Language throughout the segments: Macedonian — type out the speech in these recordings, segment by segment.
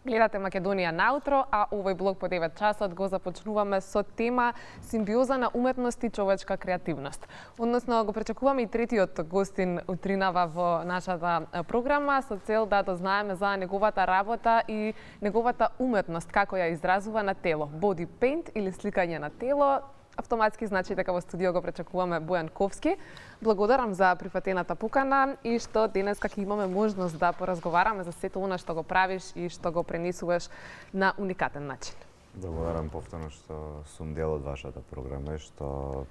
Гледате Македонија наутро, а овој блок по 9 часот го започнуваме со тема симбиоза на уметност и човечка креативност. Односно, го пречекуваме и третиот гостин утринава во нашата програма со цел да дознаеме за неговата работа и неговата уметност, како ја изразува на тело. Body paint или сликање на тело. Автоматски значи дека во студио го пречекуваме Бојан Ковски. Благодарам за прифатената покана и што денеска ќе имаме можност да поразговараме за сето она што го правиш и што го пренесуваш на уникатен начин. Благодарам повторно што сум дел од вашата програма и што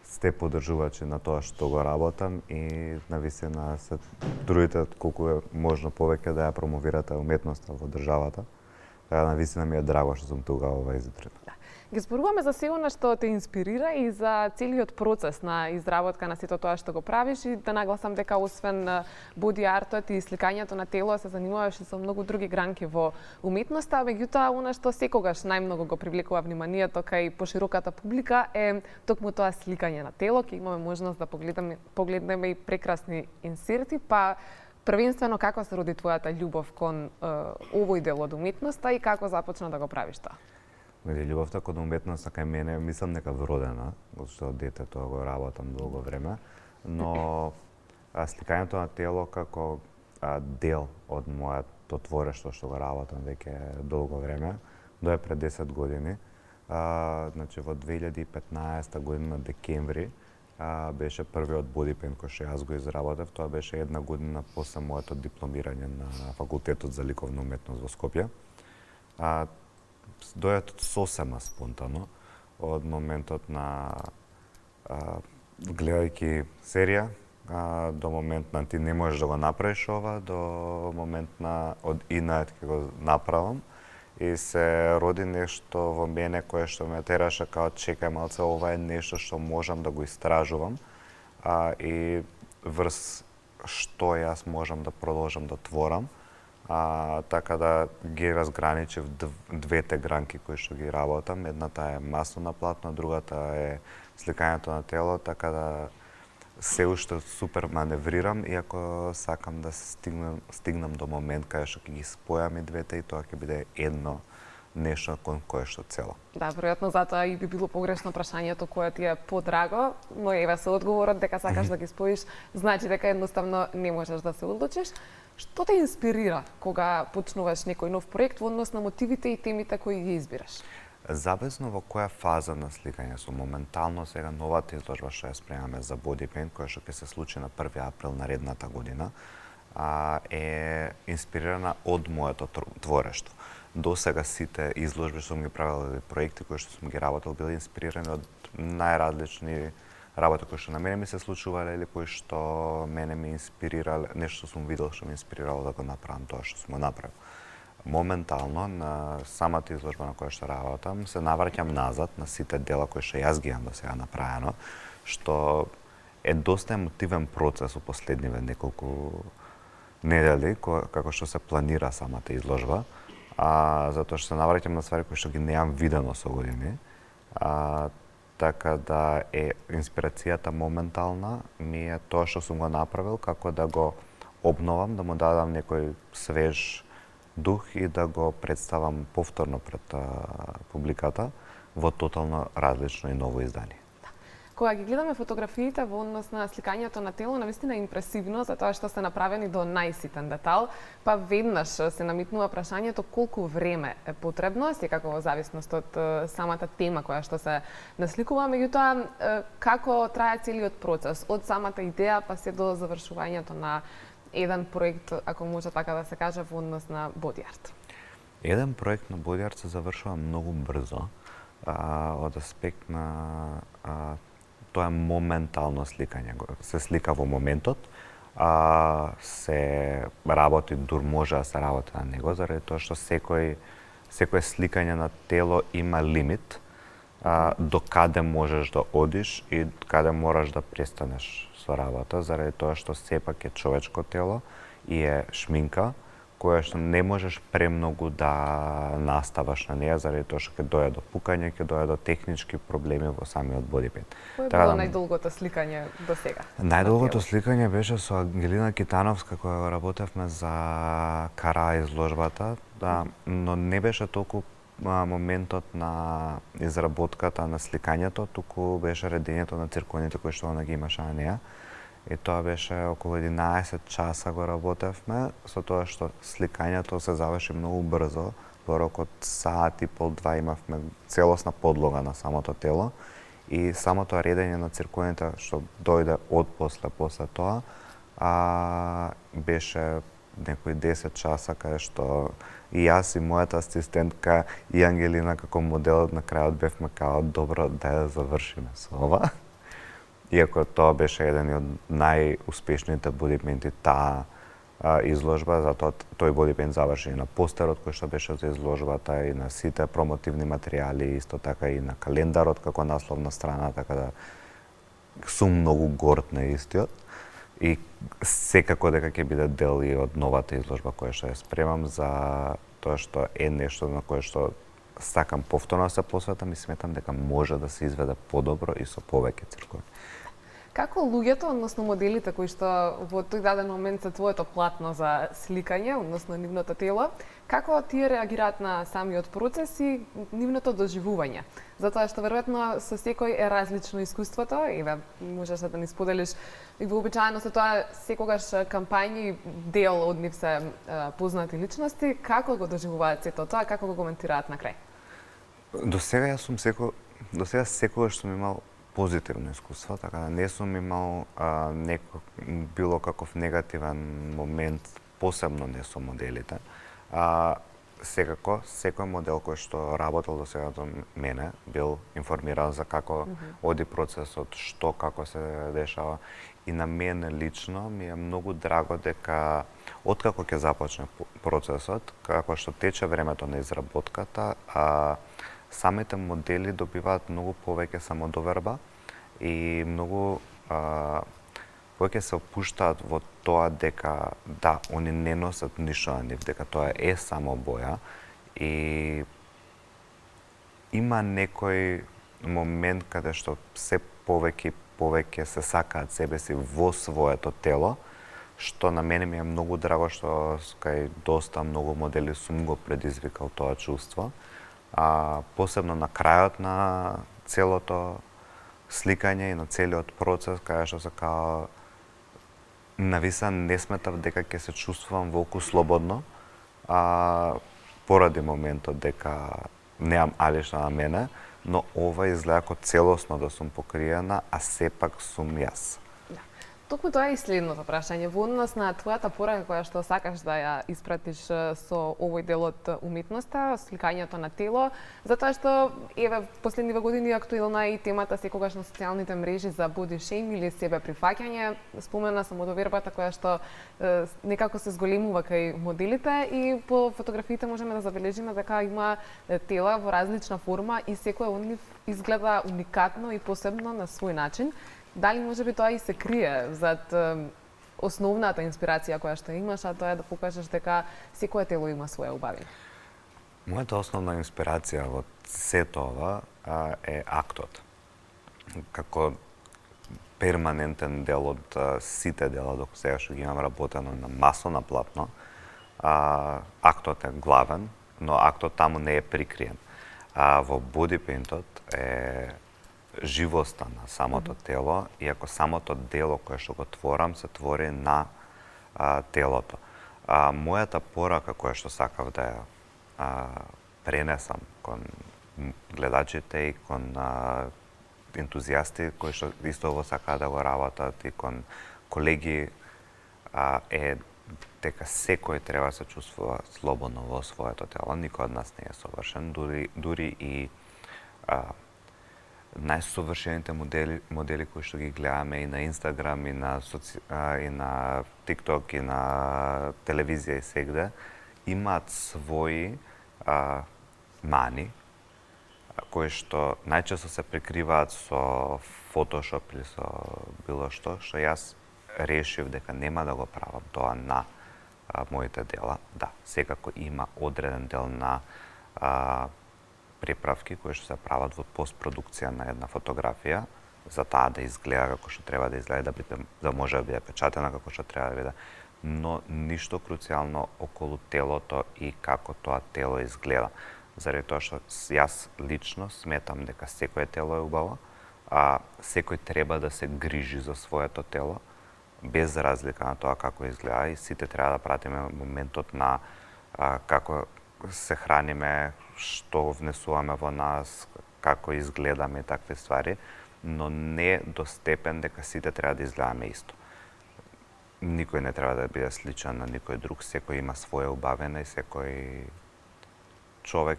сте поддржувачи на тоа што го работам и навистина се трудите колку е можно повеќе да ја промовирате уметноста во државата. Навистина ми е драго што сум тука овај зутрин. Ги зборуваме за се она што те инспирира и за целиот процес на изработка на сето тоа што го правиш и да нагласам дека освен боди артот и сликањето на тело се занимаваш и со многу други гранки во уметноста, меѓутоа она што секогаш најмногу го привлекува вниманието кај пошироката публика е токму тоа сликање на тело. Ќе имаме можност да погледнеме и прекрасни инсерти, па првенствено како се роди твојата љубов кон овој дел од уметноста и како започна да го правиш тоа? Љубовта кон уметноста кај мене мислам дека вродена, што од дете тоа го работам долго време, но сликањето на тело како дел од моето творештво што го работам веќе долго време, дое пред 10 години. Значи во 2015 година декември беше првиот body paint кој што јас го изработев. Тоа беше една година после моето дипломирање на факултетот за ликовна уметност во Скопје. Дојат сосема спонтано од моментот на гледајќи серија до момент на ти не можеш да го направиш ова, до момент на од инат ќе го направам и се роди нешто во мене кое што ме тераше као чекај малце, ова е нешто што можам да го истражувам и врз што јас можам да продолжам да творам. Така да ги разграничив двете гранки кои што ги работам. Едната е масно на платно, другата е сликањето на тело, така да се уште супер маневрирам, иако сакам да стигнам до момент каде што ќе ги спојам и двете и тоа ќе биде едно нешто кон кое што цело. Да, веројатно затоа и би било погрешно прашањето кое ти е подраго, но еве со одговорот дека сакаш да ги споиш, значи дека едноставно не можеш да се одлучиш. Што те инспирира кога почнуваш некој нов проект во однос на мотивите и темите кои ги избираш? Зависно во која фаза на сликање сум. Моментално сега новата изложба што ја спремаме за Body Paint, која што ќе се случи на 1 април наредната година, е инспирирана од моето творештво. До сега сите изложби што сум ги правил, проекти кои што сум ги работел, били инспирирани од најразлични работи кои што на мене ми се случувале или кои што мене ми инспирирале, нешто сум видел што ме инспирирало да го направам тоа што сум го направил. Моментално на самата изложба на која што работам се навраќам назад на сите дела кои што јас ги имам до сега направено, што е доста емотивен процес у последниве неколку недели како што се планира самата изложба, затоа што се навраќам на ствари кои што ги неам видено со години. Така да е инспирацијата моментална ми е тоа што сум го направил, како да го обновам, да му дадам некој свеж дух и да го представам повторно пред публиката во тотално различно и ново издание. Кога ги гледаме фотографиите во однос на сликањето на тело, навистина е импресивно за тоа што се направени до најситен детал, па веднаш се намитнува прашањето колку време е потребно, секако во зависност од самата тема која што се насликува, меѓутоа како трае целиот процес од самата идеја па се до завршувањето на еден проект, ако може така да се каже, во однос на body art. Еден проект на body art се завршува многу брзо, од аспект на тоа е моментално сликање. Се слика во моментот, се работи, дур може да се работи на него, заради тоа што секој сликање на тело има лимит до каде можеш да одиш и каде мораш да престанеш со работа, заради тоа што сепак е човечко тело и е шминка која што не можеш премногу да наставаш на неја, заради тоа што ќе дојде до пукање, ќе дојде до технички проблеми во самиот бодипейнт. Кој е било најдолгото сликање до сега? Најдолгото сликање беше со Ангелина Китановска, која работевме за Кара изложбата, да, но не беше толку моментот на изработката на сликањето, туку беше редењето на цирконите кои што она ги имаше на неја. И тоа беше околу 11 часа го работевме, со тоа што сликањето се заврши многу брзо. Во рок од саат и пол, два имавме целосна подлога на самото тело и самото редење на цирконите што дојде после тоа, беше некои 10 часа каде што и јас и мојата асистентка и Ангелина како моделот на крајот бевме као добро да ја завршиме со ова. Иако тоа беше еден од најуспешните бодипейнти таа изложба, затоа тој бодипейнт заврши и на постерот кој што беше за изложбата и на сите промотивни материјали, исто така и на календарот како насловна страна, така да сум многу горд на истиот. И секако дека ќе биде дел и од новата изложба која што ја спремам, за тоа што е нешто на кое што сакам повторно да се посветам и сметам дека може да се изведе подобро и со повеќе циркови. Како луѓето, односно моделите кои што во тој даден момент се твоето платно за сликање, односно нивното тело, како тие реагираат на самиот процес и нивното доживување? Затоа што веројатно со секој е различно искуството, и можеш да ни споделиш, и вообичаено со тоа секогаш кампањи дел од нив се познати личности, како го доживуваат сето тоа, како го коментираат на крај? До сега секогаш сум имал позитивно искуство, така да не сум имал било каков негативен момент, посебно не со моделите. Секако, секој модел кој што работел до сега до мене, бил информиран за како оди процесот, што, како се дешава. И на мене лично ми е многу драго дека, откако ќе започне процесот, како што тече времето на изработката, самите модели добиваат многу повеќе самодоверба и многу повеќе се опуштаат во тоа дека да, они не носат ништо на нив, дека тоа е само боја и има некој момент каде што се повеќе се сакаат себе си во своето тело, што на мене ми е многу драго што кај доста многу модели сум го предизвикал тоа чувство. Посебно на крајот на целото сликање и на целиот процес, каде што се као нависан не сметав дека ќе се чувствувам волку слободно, поради моментот дека неам алишта на мене, но ова изгледа како целосно да сум покриена, а сепак сум јас. Токму тоа е и следното прашање. Во однос на твојата порака која што сакаш да ја испратиш со овој дел од уметноста, сликањето на тело, затоа што еве последниве години актуелна е и темата секогаш на социјалните мрежи за body shame или себе прифаќање. Спомена самодовербата која што некако се зголемува кај моделите и по фотографиите можеме да забележиме дека има тела во различна форма и секој од нив изгледа уникатно и посебно на свој начин. Дали можеби тоа и се крие зад основната инспирација која што имаш, а тоа е да покажеш дека секое тело има своја убавина? Мојата основна инспирација во сето ова е актот. Како перманентен дел од сите дела до сега што ги имам работено на масо на платно, актот е главен, но актот таму не е прикриен. Во бодипейнтот е живоста на самото тело, иако самото дело кое што го творам се твори на телото. Мојата порака која што сакав да ја пренесам кон гледачите и кон ентузијасти кои што исто сакаат да го работат и кон колеги е дека секој треба да се чувствува слободно во своето тело. Никој од нас не е совршен, дури и најсовршените модели кои што ги гледаме и на Инстаграм, и на ТикТок, и на телевизија и сегде, имаат своји мани, кои што најчесто се прикриваат со фотошоп или со било што јас решив дека нема да го правам тоа на моите дела. Да, секако има одреден дел на преправки кои што се прават во постпродукција на една фотографија, за таа да изгледа како што треба да изгледа, да може да биде печатена како што треба да биде, но ништо круцијално околу телото и како тоа тело изгледа. Заради тоа што јас лично сметам дека секое тело е убаво, секој треба да се грижи за своето тело, без разлика на тоа како изгледа, и сите треба да пратиме моментот на како се храниме, што внесуваме во нас, како изгледаме и такви ствари, но не до степен дека сите треба да изгледаме исто. Никој не треба да биде сличен на никој друг, секој има своја убавина и секој човек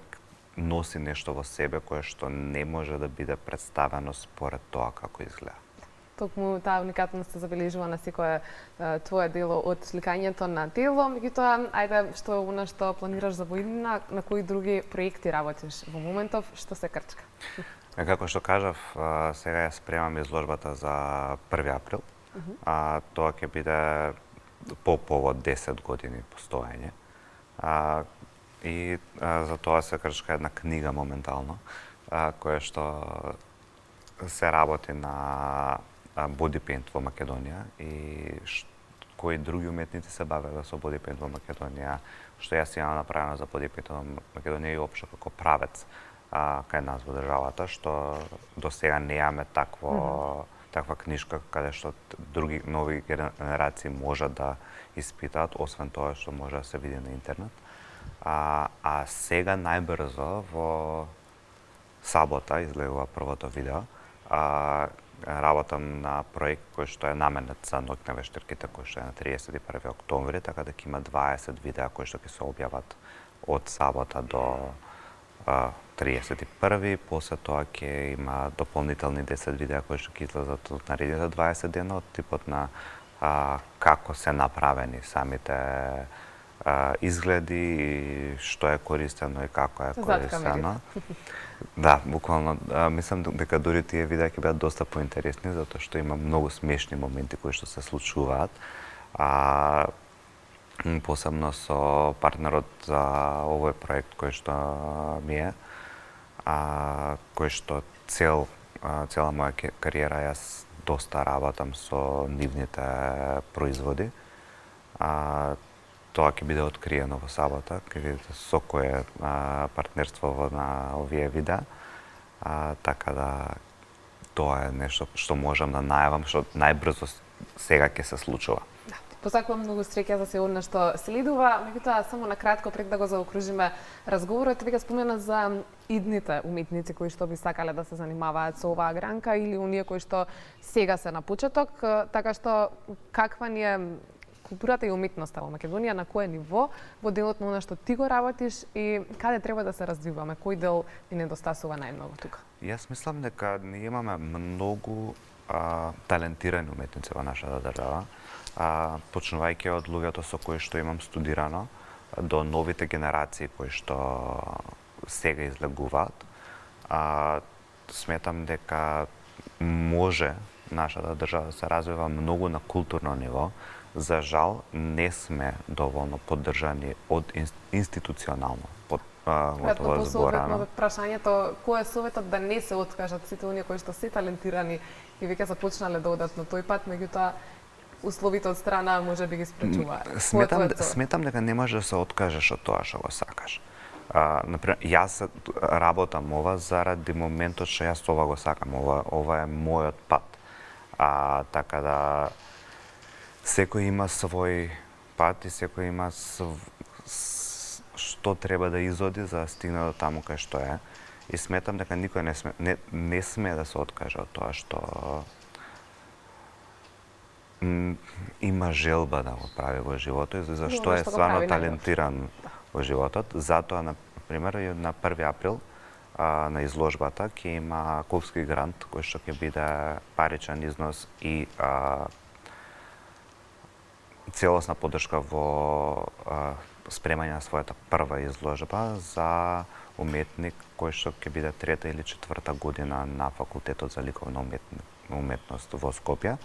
носи нешто во себе кое што не може да биде представено според тоа како изгледа. Токму таа уникатност се забележува на секое твое дело од сликањето на тело, меѓутоа, ајде, што она што планираш за во иднина, на кои други проекти работиш во моментов, што се крчка? Како што кажав, сега ја спремам изложбата за 1 април. Тоа ќе биде по повод 10 години постоење. И за тоа се крчка една книга моментално, која што се работи на боди пейнт во Македонија и кои други уметници се бавеле со боди пейнт во Македонија, што јас имам направено за боди пейнт во Македонија и општо како правец кај нас во државата, што до сега немаме таква книжка каде што други нови генерации можат да испитаат, освен тоа што може да се види на интернет. Сега најбрзо во сабота излегува првото видео. Работам на проект кој што е наменет за ноќ на вештирките, кој што е на 31 октомври, така дека има 20 видеа кои што ќе се објават од сабота до 31, после тоа ќе има дополнителни 10 видеа кои што ќе излезат од наредните 20 дена, од типот на како се направени самите изгледи и што е користено и како е користено. Да, буквално, мислам дека дури тие видеа ќе бидат доста поинтересни, затоа што има многу смешни моменти кои што се случуваат. Посебно со партнерот за овој проект кој што ми е, кој што цела моја кариера јас доста работам со нивните производи. Тоа ќе биде откриено во сабота, ќе видите со кое партнерство на овие видеа. Така да тоа е нешто што можам да најавам, што најбрзо сега ќе се случува. Посакувам многу среќа за се она што следува, меѓутоа само на кратко пред да го заокружиме разговорот, веќе спомена за идните уметници кои што би сакале да се занимаваат со оваа гранка или оние кои што сега се на почеток, така што каква ни е културата и уметноста во Македонија, на кое ниво во делот на она што ти го работиш и каде треба да се развиваме, кој дел ни недостасува најмногу тука? Јас мислам дека ние имаме многу талентирани уметници во нашата држава, почнувајќи од луѓето со кои што имам студирано, до новите генерации кои што сега излегуваат. Сметам дека може нашата држава да се развива многу на културно ниво. За жал, не сме доволно поддржани од институционално, готово зборано. Прашањето, кој е советот да не се откажат сите оние кои што се талентирани и веќе започнале да одат на тој пат, меѓутоа условите од страна може би ги спречуваат? Сметам дека не може да се откажеш од тоа што го сакаш. Например, јас работам ова заради моментот што јас ова го сакам, ова е мојот пат. Така да секој има свој пат и секој има што треба да изоди за да стигне до таму кај што е. И сметам дека никој не сме да се откаже од тоа што има желба да го прави во животот и за што е стварно талентиран во животот. Затоа, на пример, на 1 април на изложбата ќе има клубски грант кој што ќе биде паричен износ и целосна поддршка во спремање на својата прва изложба за уметник кој што ќе биде 3-та или 4-та година на факултетот за ликовна уметност во Скопје.